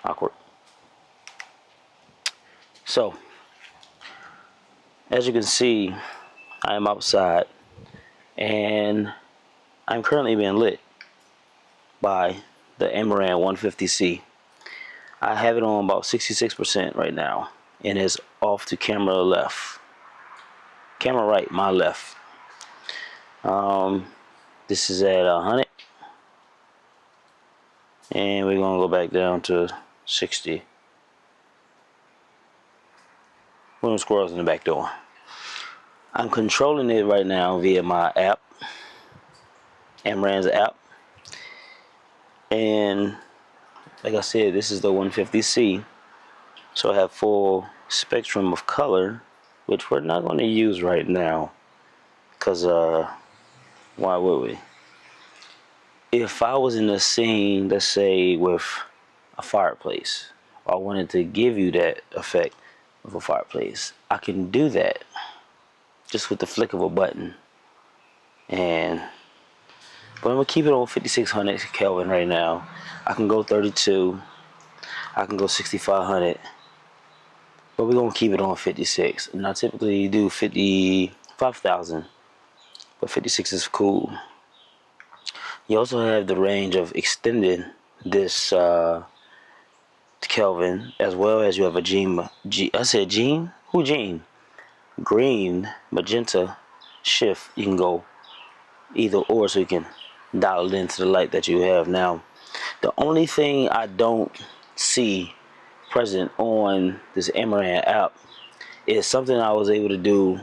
Awkward. So, as you can see, I am outside and I'm currently being lit by the Amaran 150c. I have it on about 66% right now, and it's off to camera left. Camera right, my left. This is at 100, and we're gonna go back down to 60. One of the squirrels in the back door. I'm controlling it right now via my app, Amaran's app, and like I said, this is the 150c, so I have full spectrum of color, which we're not going to use right now, because why would we? If I was in a scene, let's say with a fireplace, I wanted to give you that effect of a fireplace, I can do that just with the flick of a button. But I'm gonna keep it on 5600 Kelvin right now. I can go 32, I can go 6500, but we're gonna keep it on 56. And I typically do 55,000, but 56 is cool. You also have the range of extending this Kelvin, as well as you have a gene. I said gene? Who gene? Green, magenta, shift. You can go either or, so you can dial it into the light that you have now. The only thing I don't see present on this Amaran app is something I was able to do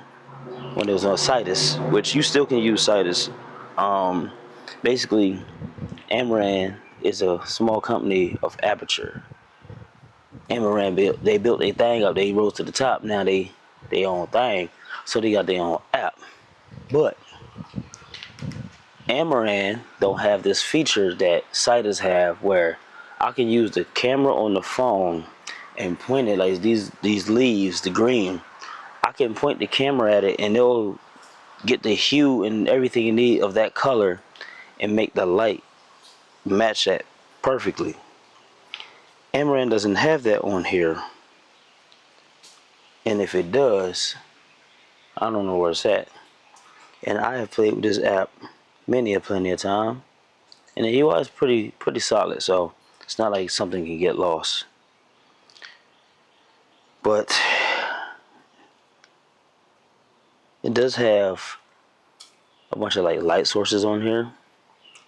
when it was on Citus, which you still can use Citus. Basically, Amaran is a small company of Aperture. Amaran built their thing up. They rose to the top. Now they own thing, so they got their own app. But Amaran don't have this feature that Citus have, where I can use the camera on the phone and point it like these leaves, the green. I can point the camera at it and it'll get the hue and everything you need of that color and make the light match that perfectly. Amaran doesn't have that on here, and if it does, I don't know where it's at. And I have played with this app plenty of time, and the UI is pretty solid, so it's not like something can get lost. But it does have a bunch of like light sources on here,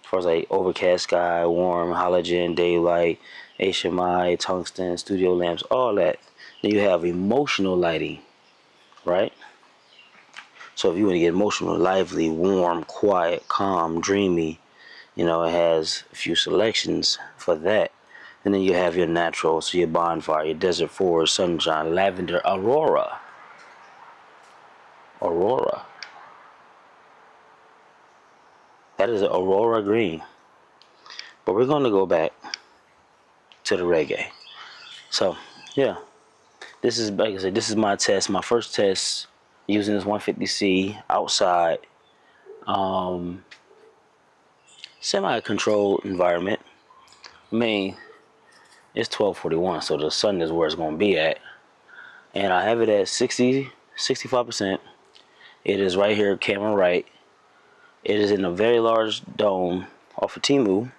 as far as like overcast sky, warm, halogen, daylight, HMI, tungsten, studio lamps, all that. Then you have emotional lighting, right? So if you want to get emotional, lively, warm, quiet, calm, dreamy, you know, it has a few selections for that. And then you have your natural, so your bonfire, your desert forest, sunshine, lavender, aurora. That is an aurora green. But we're going to go back to the reggae. So, yeah. This is, like I said, this is my test, my first test using this 150c outside. Semi-controlled environment. I mean, it's 12:41, so the sun is where it's going to be at. And I have it at 65%. It is right here, camera right. It is in a very large dome off of Temu,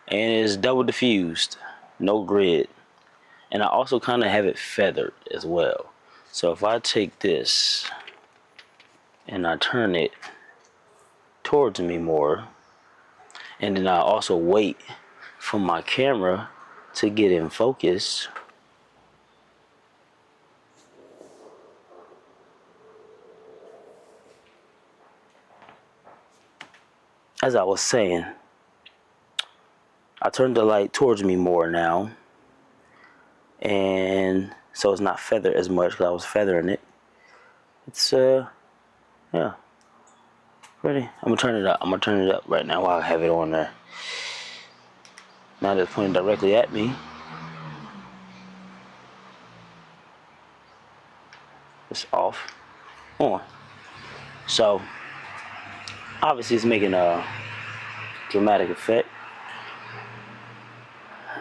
and it is double diffused, no grid. And I also kind of have it feathered as well. So if I take this and I turn it towards me more, and then I also wait for my camera to get in focus, as I was saying, I turned the light towards me more now, and so it's not feathered as much because I was feathering it. It's yeah, ready. I'm gonna turn it up. I'm gonna turn it up right now while I have it on there. Now that it's pointing directly at me, it's off, on. So obviously it's making a dramatic effect.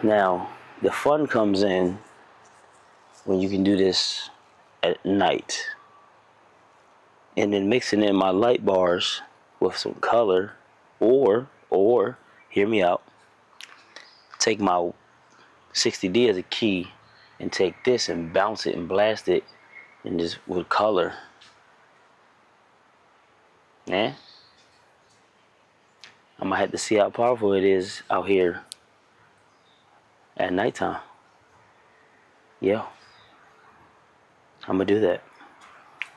Now The fun comes in when you can do this at night. And then mixing in my light bars with some color, or hear me out, take my 60D as a key and take this and bounce it and blast it and just with color. Yeah, I might have to see how powerful it is out here at nighttime. Yeah, I'm gonna do that.